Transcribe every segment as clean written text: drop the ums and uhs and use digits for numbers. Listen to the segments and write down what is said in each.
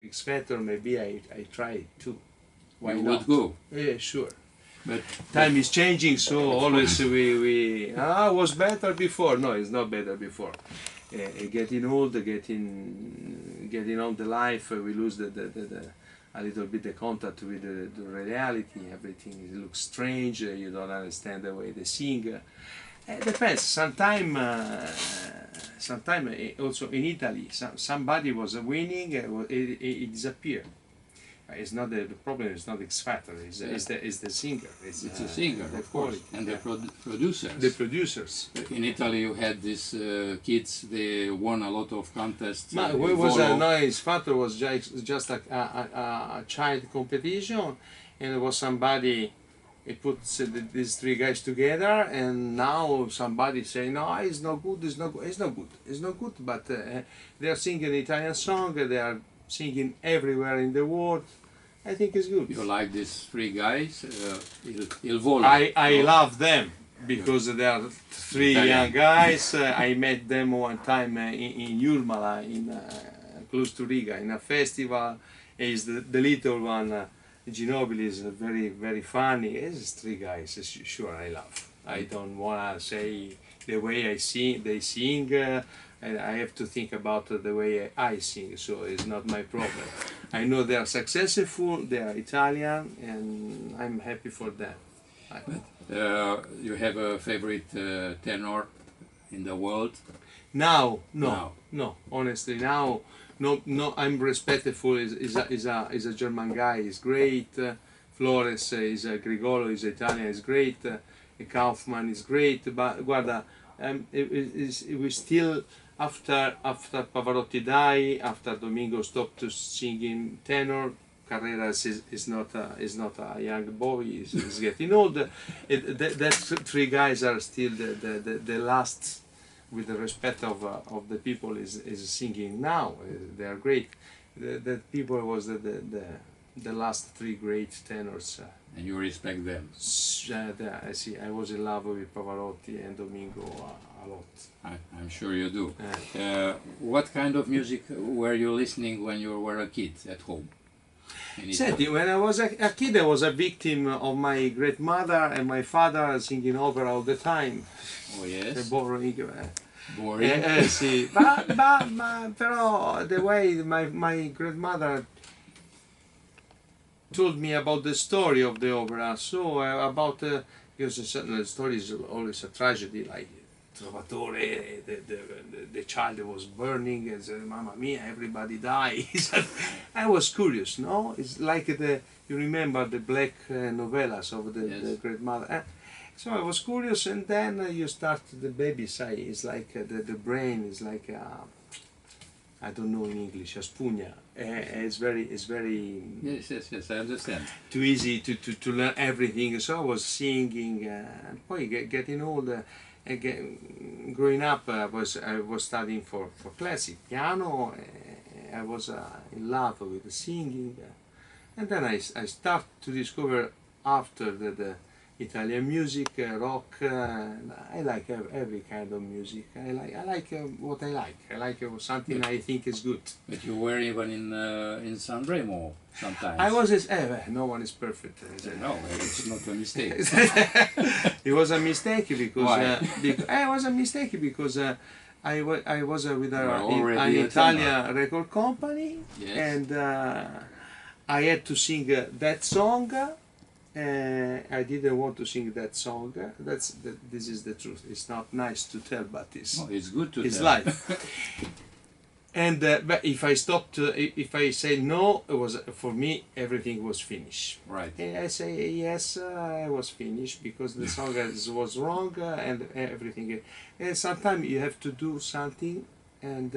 X Factor, maybe I try it too. Why you not? would go. Yeah, sure. But Time is changing, so always we was better before. No, it's not better before. Getting old, getting on the life, we lose a little bit the contact with the reality. Everything looks strange. You don't understand the way they sing. It depends. Sometimes also in Italy, somebody was winning, it disappeared. It's not the problem. It's not X Factor. It's the singer. it's a singer, the of course, quality. and the producers. The producers. In Italy, you had these kids. They won a lot of contests. X Factor was just a child competition, and it was somebody. It puts these three guys together, and now somebody say, no, it's not good. It's not good. It's not good. It's not good. But they are singing an Italian song. They are singing everywhere in the world. I think it's good. You like these three guys? Il Volo. I love them because they are three young guys. I met them one time in Jurmala, close to Riga, in a festival. Is the little one, Ginobili, is very, very funny. It's three guys, sure, I love. I don't want to say the way they sing. And I have to think about the way I sing, so it's not my problem. I know they are successful, they are Italian, and I'm happy for them. You have a favorite tenor in the world? No. Honestly, now, no. I'm respectful. Is a German guy. He's great. Flores is a Grigolo. Is Italian. Is great. Kaufman is great. But guarda, we still. After Pavarotti died, after Domingo stopped singing tenor, Carreras is not a young boy. He's getting old. That three guys are still the last, with the respect of the people, is singing now. They are great. The people was the last three great tenors. And you respect them? I see. I was in love with Pavarotti and Domingo a lot. I'm sure you do. What kind of music were you listening when you were a kid at home? When I was a kid, I was a victim of my great mother and my father singing opera all the time. Oh yes. Boring. Sì. Però the way my grandmother told me about the story of the opera, so because the story is always a tragedy, like Trovatore, the child was burning, and said, "Mamma mia, everybody dies." I was curious, no? It's like you remember the black novellas of the great mother. So I was curious, and then you start the baby side. It's like the brain is like I don't know in English, a spugna. It's very. Yes, I understand. Too easy to learn everything. So I was singing, and getting older. Growing up, I was studying for classic piano. I was in love with the singing, and then I start to discover after the Italian music, rock. I like every kind of music. I like what I like. I like something I think is good. But you were even in Sanremo sometimes. I was. No one is perfect. No, it's not a mistake. It was a mistake because. Why? It was a mistake because I was with an Italian Italian record company, yes. And I had to sing that song. I didn't want to sing that song. This is the truth. It's not nice to tell, but it's good to tell. It's life. And but if I stopped, if I say no, it was for me everything was finished. Right. And I say yes, I was finished because the song was wrong and everything. And sometimes you have to do something, and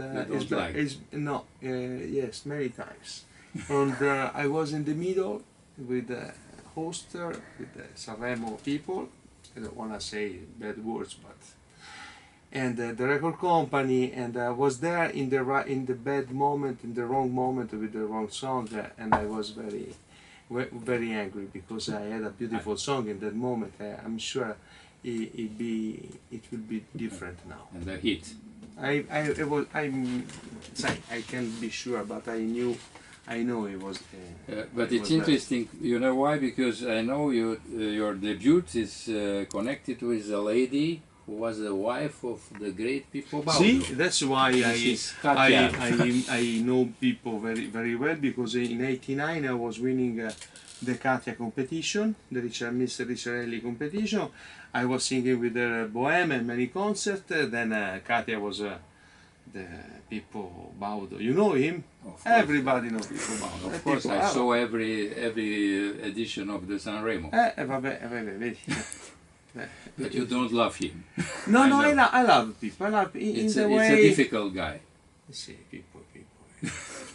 yes, many times. And I was in the middle with hoster with the Sanremo people. I don't want to say bad words, but and the record company, and I was there in the bad moment, in the wrong moment with the wrong song, and I was very angry because I had a beautiful song in that moment. I'm sure it will be different now. And the hit. I can't be sure, but I knew I know it was. But it's interesting, you know why? Because I know your debut is connected with a lady who was the wife of the great Pippo Baudo. See, that's why I know Pippo very well, because in '89 I was winning the Katia competition, the Mr. Ricciarelli competition. I was singing with her Bohème and many concerts. Then Katia was the Pippo Baudo. You know him? Everybody knows Pippo Baudo. Of course, I saw every edition of the Sanremo. Vabbè, vedi. But you don't love him. No, I love Pippo. I love it's a difficult guy. See, Pippo.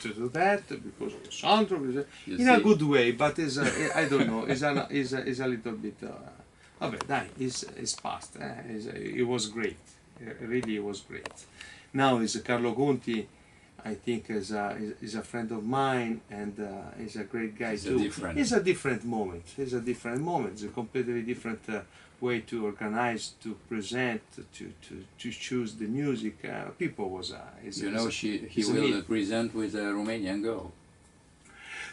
To do that because Alessandro in a good way, but is I don't know. Is a little bit. Vabbè, dai, it's past. It was great. Really, it was great. Now is Carlo Conti. I think is a friend of mine, and is a great guy too. It's a different moment. It's a different moment. It's a completely different way to organize, to present, to choose the music. People was he will present with a Romanian girl.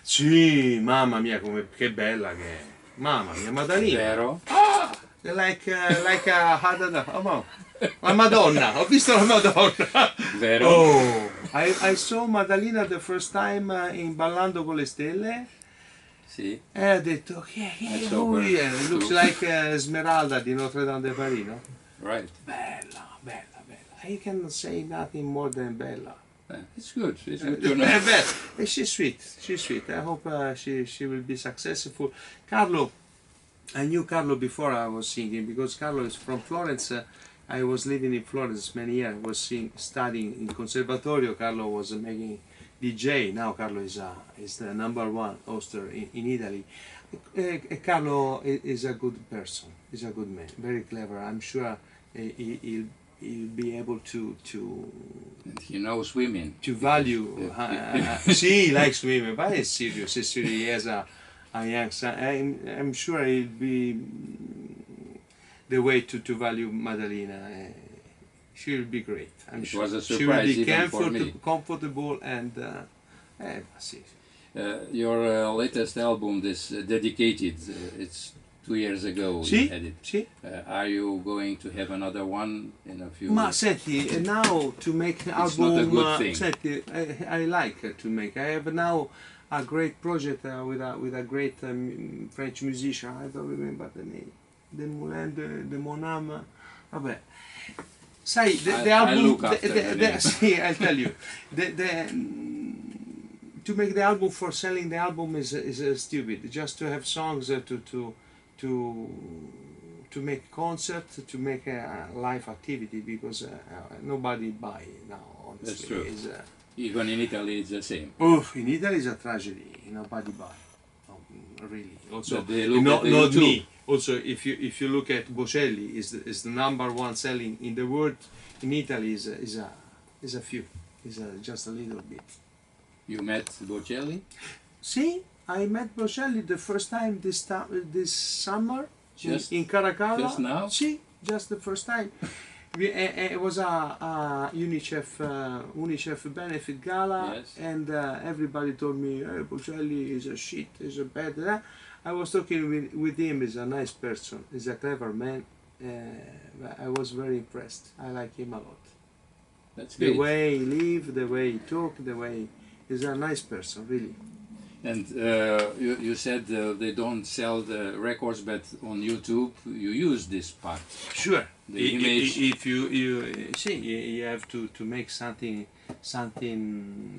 Sì, mamma mia, che bella che è. Mamma mia, Madalina. Vero? Ah, like la Madonna. Ho visto la Madonna. Vero? Oh, I saw Madalina the first time in Ballando con le Stelle. Sì. E ho detto, who is? Looks like Esmeralda di Notre Dame de Paris, no? Right. Bella. I can say nothing more than bella. It's good to know. She's sweet. I hope she will be successful. Carlo, I knew Carlo before I was singing, because Carlo is from Florence. I was living in Florence many years. I was studying in Conservatorio. Carlo was making DJ. Now Carlo is the #1 hoster in Italy. Carlo is a good person. He's a good man. Very clever. I'm sure he'll be able to. And he knows women. To value. He likes women, but he's serious. He has a young son. I'm sure he'll be the way to value Madalina. She will be great. I'm sure. It was a surprise even for me. Comfortable and your latest album, this Dedicated, it's 2 years ago you had it. Are you going to have another one in a few? Ma senti, now to make an album, not a good thing. Senti, I like to make. I have now a great project with a great French musician. I don't remember the name. De Moulin de Monam. Vabbè. Sai, the album. I'll tell you. To make the album, for selling the album is stupid. Just to have songs to make concert, to make a live activity, because nobody buy now. Honestly, that's true. Even in Italy, it's the same. In Italy, it's a tragedy. Nobody buy. Really. Also, not me. Also, if you look at Bocelli, is the #1 selling in the world. In Italy, is a few. Is just a little bit. You met Bocelli? See, I met Bocelli the first time this summer in Caracalla. Just now? See, just the first time. It was a UNICEF benefit gala, yes. And everybody told me, Bocelli is a shit, is a bad. I was talking with him. He's a nice person. He's a clever man. I was very impressed. I like him a lot. That's great. The way he live, the way he talk, the way he's a nice person, really. And you said they don't sell the records, but on YouTube you use this part. Sure. The image. If you see, you have to make something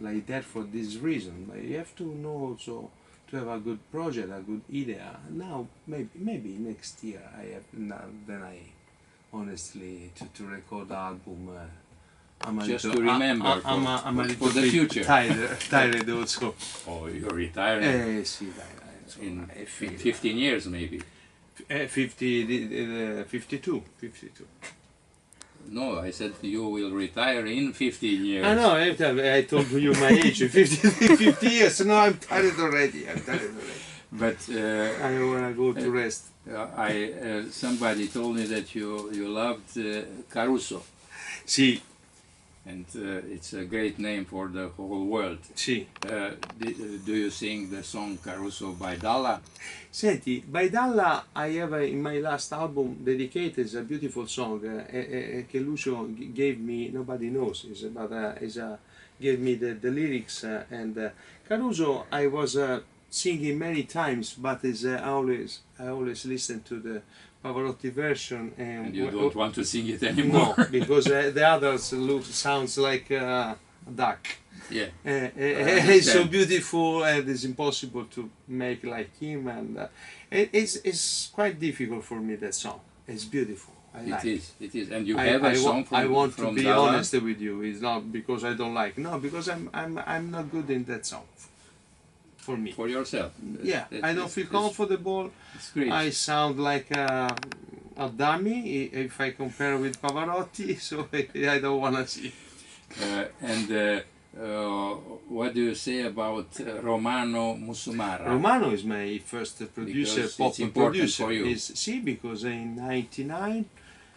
like that for this reason. But you have to know also to have a good project, a good idea. Now maybe next year honestly to record the album. Just to remember for the future. Tired also. Oh, you're retiring? In 15 years maybe. 52. No, I said you will retire in 15 years. I know, I told you my age, 50 years. No, I'm tired already. But I want to go to rest. Somebody told me that you loved Caruso. Sì, and it's a great name for the whole world. Sì. Do you sing the song Caruso by Dalla? Senti, by Dalla I have in my last album dedicated is a beautiful song che Lucio gave me. Nobody knows, gave me the lyrics and Caruso I was singing many times, but I always listen to the Pavarotti version, and you don't want to sing it anymore. No, because the others sounds like a duck. Yeah, it's so beautiful and it's impossible to make like him, and it's quite difficult for me, that song. It's beautiful. It is, and you have a song from I want to be Dalla? honest with you. It's not because I don't like. No, because I'm not good in that song. For me. For yourself. Yeah, I don't feel comfortable. It's great. I sound like a dummy if I compare with Pavarotti, so I don't want to see. And what do you say about Romano Musumara? Romano is my first producer, because pop it's important producer. for you. See, because in '99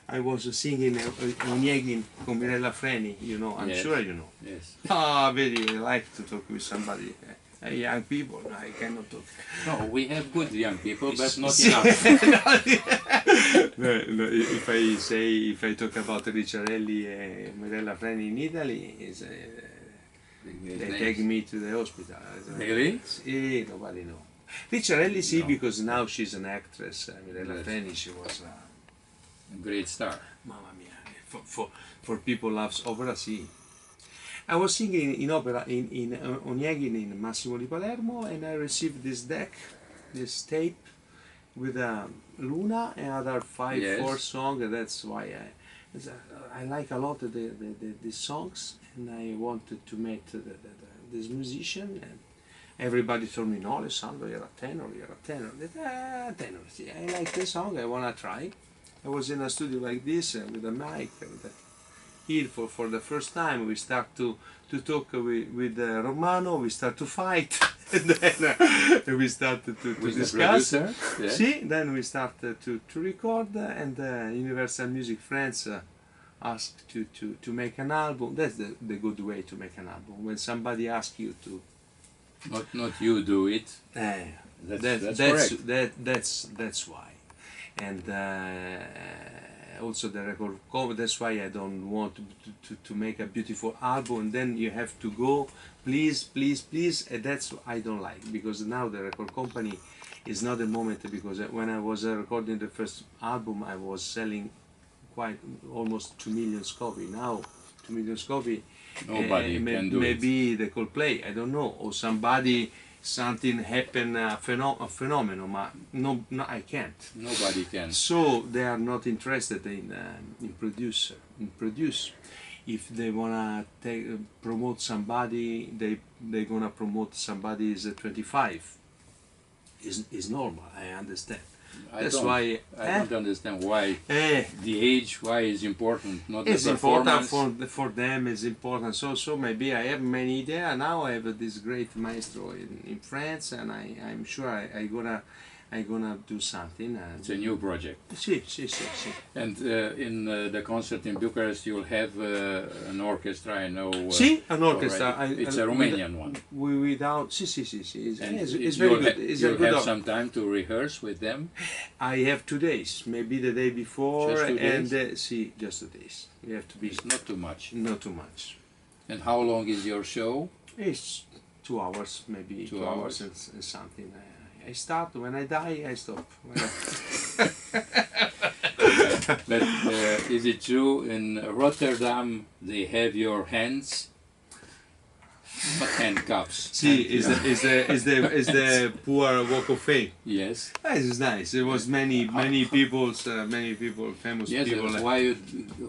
I was singing Onieghin con Mirella Freni, you know, I'm sure you know. Yes. I really like to talk with somebody. Young people, I cannot talk. No, we have good young people, but not enough. No, if I talk about Ricciarelli and Mirella Freni in Italy, they take me to the hospital. Really? See, nobody know. Ricciarelli, see, because now she's an actress. Mirella Freni, she was a great star. Mamma mia, for people loves opera, see. I was singing in opera in Onieghin in Massimo di Palermo, and I received this deck, this tape with Luna and other 4 songs, and that's why I like a lot the songs, and I wanted to meet this musician, and everybody told me, no, Alessandro, you're a tenor. Tenor, see, I like the song, I want to try. I was in a studio like this with a mic, for the first time we start to talk with Romano, we start to fight, and then we started to discuss. Yeah. See, then we started to record, and Universal Music France asked to make an album. That's the good way to make an album, when somebody asks you to. Not you do it. That's why, and. Also the record cover, that's why I don't want to make a beautiful album, and then you have to go, please, and that's what I don't like, because now the record company is not the moment, because when I was recording the first album I was selling almost 2 million copies. Now 2 million copies, nobody can do maybe they could play, I don't know, or something happened, a phenomenon, but no, I can't. Nobody can. So they are not interested in produce. If they wanna promote somebody, they gonna promote somebody is 25. Is normal. I understand. I don't understand why the age, why is important, not the performance. It's important for them, it's important. So maybe I have many ideas. Now I have this great maestro in France, and I'm sure I gonna do something. It's a new project. Si. And in the concert in Bucharest, you'll have an orchestra, I know. An orchestra. It's a Romanian one. Without, It's you'll very good. You'll have some time to rehearse with them? I have 2 days, maybe the day before, just 2 days? And just 2 days. You have to be. It's not too much. Not too much. And how long is your show? It's 2 hours, maybe 2 hours and something. I start, when I die, I stop. But is it true in Rotterdam they have your hands? Not handcuffs. See, is the poor walk of fame. Yes. This is nice. There was many people, famous people. Yes,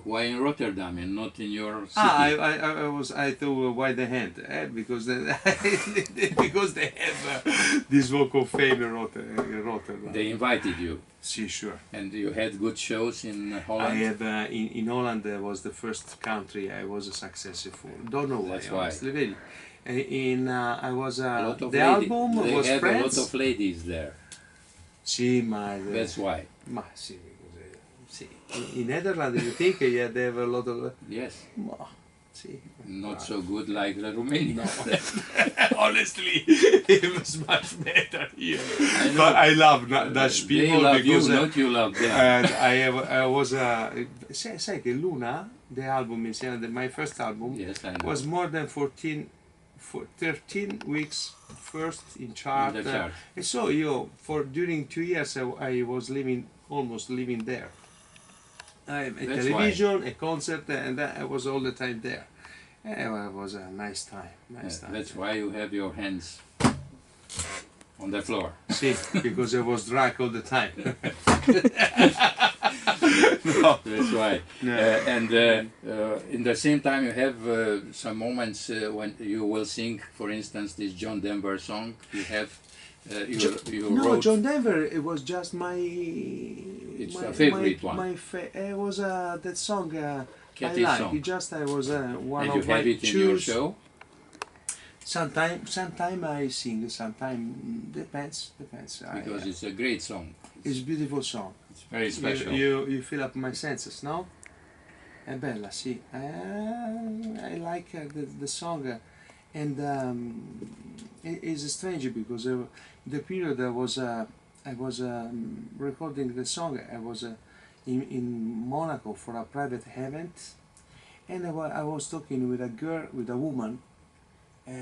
why in Rotterdam and not in your city? I thought why the hand? Because they have this walk of fame in Rotterdam. They invited you. See, sure. And you had good shows in Holland? I have in Holland was the first country I was successful. Don't know why. That's why. Really. I was the album was have France. A lot of ladies there. See, that's why. See, in Netherlands, you think they have a lot of? Yes. See, Not so good like the Romanian. no. Honestly, it was much better here. But I love Dutch people they love because you, not you love them. and I was sai che Luna, the album insieme, my first album, Yes, I know. was more than 13 weeks first in chart. In the chart. And so during 2 years I was almost living there. A That's television, a concert, and I was all the time there. And it was a nice time. That's why you have your hands on the floor. See, because I was drunk all the time. No. That's why. No. And in the same time, you have some moments when you will sing, for instance, this John Denver song. You have you no, wrote. John Denver. It was just my. It's a favorite one. It was that song. Cathy I like. song. It just I was one And of you my have it in your show. Sometime I sing. Sometime depends. Because it's a great song. It's a beautiful song. It's very special. You fill up my senses, no? È bella, sì. I like the song, and it is strange because the period I was recording the song. I was in Monaco for a private event, and I was talking with a woman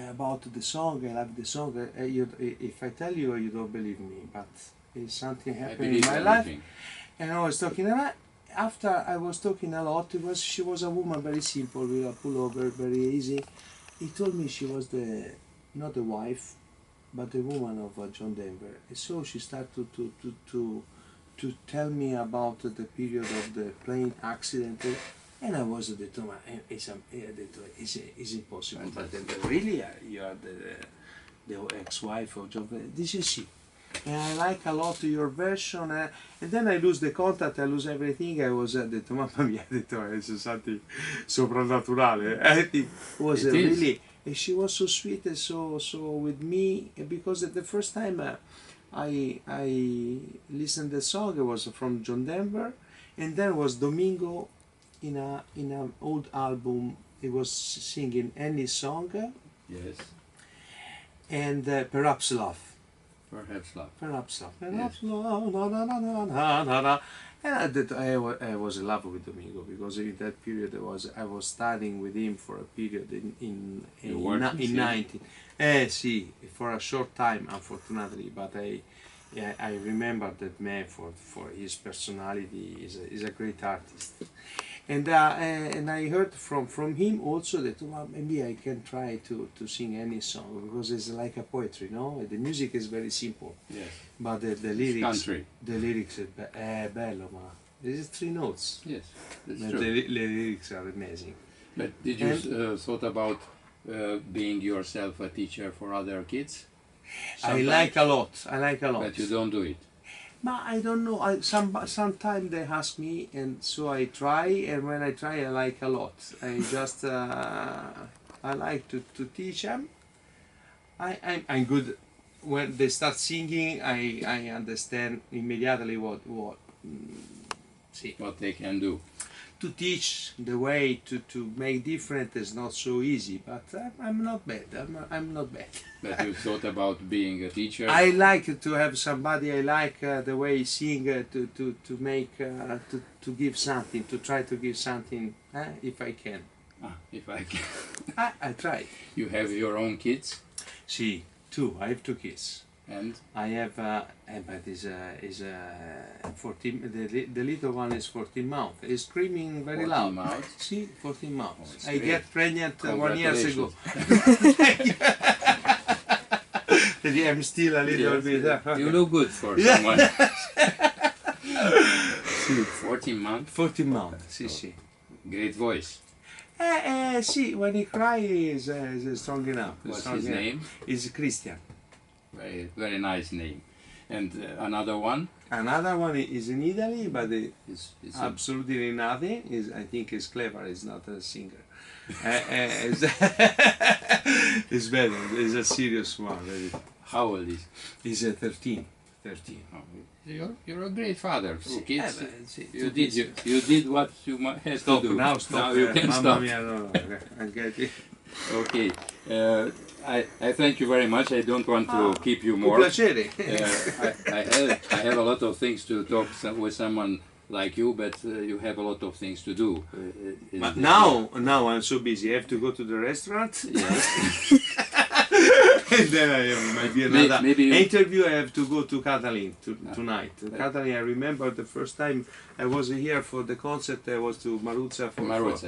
about the song. I love the song. If I tell you, you don't believe me, but it's something happened in my life. And I was talking about. After I was talking a lot, she was a woman very simple with a pullover, very easy. He told me she was not the wife, but the woman of John Denver. And so she started to tell me about the period of the plane accident, and I was at the time, it's impossible. But then really, you are the ex-wife of John Denver. This is she. And I like a lot your version, and then I lose the contact, I lose everything. I was at the mamma mia, ho detto, è something soprannaturale. It was really, and she was so sweet and so with me, because the first time I listened the song, it was from John Denver, and then was Domingo in an old album. He was singing any song. Yes. And Perhaps Love. Perhaps love. Perhaps love. Yes. Perhaps love. Na, na, na, na, na, na, na. And I was in love with Domingo, because in that period I was studying with him for a period in 19. Sì, for a short time, unfortunately, but I remember that man for his personality. Is a great artist. And I heard from him also that maybe I can try to sing any song, because it's like a poetry, no? The music is very simple, Yes. but the lyrics, Country. the lyrics è bello, ma there's 3 notes. Yes, that's But true. the lyrics are amazing. But did you thought about being yourself a teacher for other kids? I like a lot. But you don't do it. But I don't know. Sometimes they ask me, and so I try. And when I try, I like a lot. I just I like to teach them. I'm good when they start singing. I understand immediately what What they can do. to teach the way to make different is not so easy. But I'm not bad. I'm not bad. But you thought about being a teacher? I like to have somebody. I like the way he sing, to make to give something, to try to give something, if I can. If I can. I try. You have your own kids? See, 2. I have 2 kids. And? I have, but is 14. The little one is 14 months. He's screaming very 14 loud. months? See, 14 months. it's I great. get pregnant 1 year ago. I'm still a little bit. You look good for Yeah. someone. 14 months? 14 months. See. Great voice. See, when he cries, is strong enough. What's strong his enough. name? Is Christian. Very, very nice name. And another one? Another one is in Italy, but It's absolutely nothing. I think he's clever. He's not a singer. It's better. He's a serious one. How old is he? He's 13. 13. Oh, you're a great father for kids. Sì, You did what you had to do. Now stop. Now you can Mamma stop. mia, no, I get it. Okay. I thank you very much. I don't want to keep you more. Un piacere. I have a lot of things to talk with someone like you, but you have a lot of things to do. But now I'm so busy. I have to go to the restaurant. Yes. And then I have maybe another maybe interview. I have to go to Catalin tonight. Catalin, I remember the first time I was here for the concert. I was to Maruzza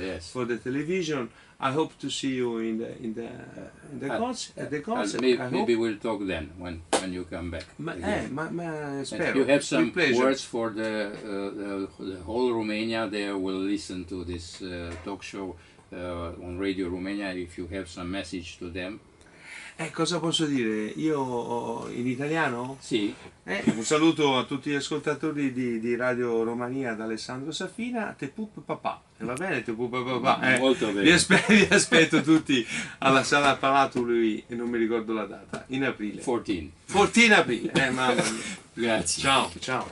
yes. for the television. I hope to see you in the concert. At the concert. Maybe we'll talk then when you come back. Spero. You have some words for the whole Romania. They will listen to this talk show on Radio Romania. If you have some message to them. Cosa posso dire? Io in italiano? Sì. Un saluto a tutti gli ascoltatori di Radio Romania da Alessandro Safina. Te pup papà. Va bene, te pup papà. Molto bene. Vi aspetto tutti alla Sălii Palatului e non mi ricordo la data. In aprile. 14. 14 aprile. Mamma mia. Grazie. Ciao, ciao.